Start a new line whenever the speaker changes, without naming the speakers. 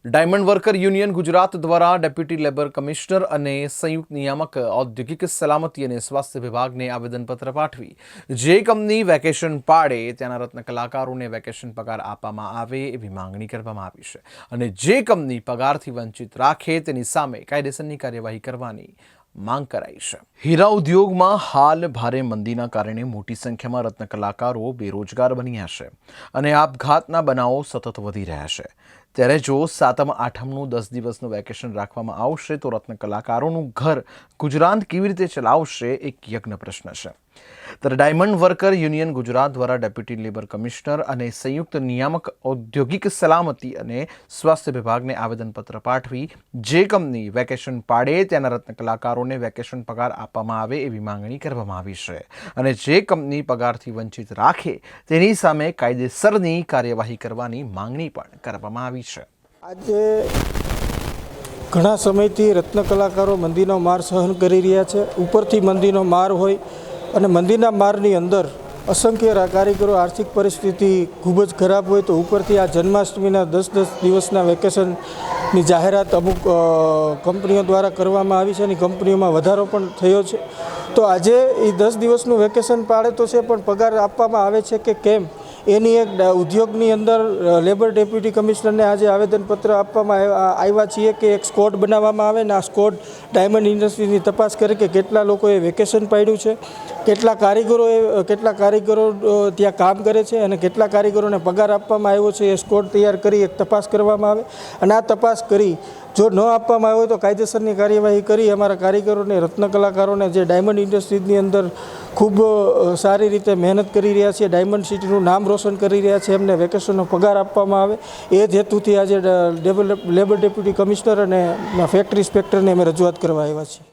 Diamond worker union Gujarat દ્વારા deputy labour commissioner અને સંયુક્ત નિયામક ઔદ્યોગિક સલામતી અને સ્વાસ્થ્ય વિભાગને આવેદનપત્ર પાઠવી જે કંપની વેકેશન પાડે ત્યાંના રત્ન કલાકારોને વેકેશન પગાર આપવામાં આવે એવી માંગણી કરવામાં આવી છે અને જે કંપની પગારથી વંચિત રાખે તેની સામે કાયદેસરની કાર્યવાહી કરવાની માંગ કરાઈ છે। હીરા ઉદ્યોગમાં હાલ ભારે મંદીના કારણે મોટી સંખ્યામાં રત્ન કલાકારો બેરોજગાર બન્યા છે અને આપઘાતના બનાવો સતત વધી રહ્યા છે। ત્યારે જો સાતમ આઠમનું 10 દિવસનું વેકેશન રાખવામાં આવશે તો રત્ન કલાકારોનું ઘર ગુજરાત કેવી રીતે ચલાવશે એક યજ્ઞ પ્રશ્ન છે। ત્યારે ડાયમંડ વર્કર યુનિયન ગુજરાત દ્વારા ડેપ્યુટી લેબર કમિશનર અને સંયુક્ત નિયામક ઔદ્યોગિક સલામતી અને સ્વાસ્થ્ય વિભાગને આવેદનપત્ર પાઠવી જે કંપની વેકેશન પાડે ત્યાંના રત્ન કલાકારોને વેકેશન પગાર આપવામાં આવે એવી માંગણી કરવામાં આવી છે અને જે કંપની પગારથી વંચિત રાખે તેની સામે કાયદેસરની કાર્યવાહી કરવાની માંગણી પણ કરવામાં આવી છે।
આજે ઘણા સમયથી રત્ન કલાકારો મંદીનો માર સહન કરી રહ્યા છે। ઉપરથી મંદીનો માર હોય અને મંદીના મારની અંદર અસંખ્ય કારીગરો આર્થિક પરિસ્થિતિ ખૂબ જ ખરાબ હોય તો ઉપરથી આ જન્માષ્ટમીના 10 દિવસના વેકેશનની જાહેરાત અમુક કંપનીઓ દ્વારા કરવામાં આવી છે અને કંપનીઓમાં વધારો પણ થયો છે। તો આજે એ 10 દિવસનું વેકેશન પાડે તો છે પણ પગાર આપવામાં આવે છે કે કેમ એની એક ઉદ્યોગની અંદર લેબર ડેપ્યુટી કમિશનરને આજે આવેદનપત્ર આપવામાં આવ્યા છીએ કે એક સ્કોડ બનાવવામાં આવે ને આ સ્કોડ ડાયમંડ ઇન્ડસ્ટ્રીની તપાસ કરે કે કેટલા લોકોએ વેકેશન પાડ્યું છે, કેટલા કારીગરો ત્યાં કામ કરે છે અને કેટલા કારીગરોને પગાર આપવામાં આવ્યો છે એ સ્કોડ તૈયાર કરી એક તપાસ કરવામાં આવે અને આ તપાસ કરી જો ન આપવામાં આવ્યો તો કાયદેસરની કાર્યવાહી કરી અમારા કારીગરોને રત્ન કલાકારોને જે ડાયમંડ ઇન્ડસ્ટ્રીની અંદર ખૂબ સારી રીતે મહેનત કરી રહ્યા છે, ડાયમંડ સિટીનું નામ રોશન કરી રહ્યા છે, એમને વેકેશનનો પગાર આપવામાં આવે એ જ હેતુથી આજે લેબર ડેપ્યુટી કમિશનર અને ફેક્ટરી ઇન્સ્પેક્ટરને અમે રજૂઆત કરવા આવ્યા છીએ।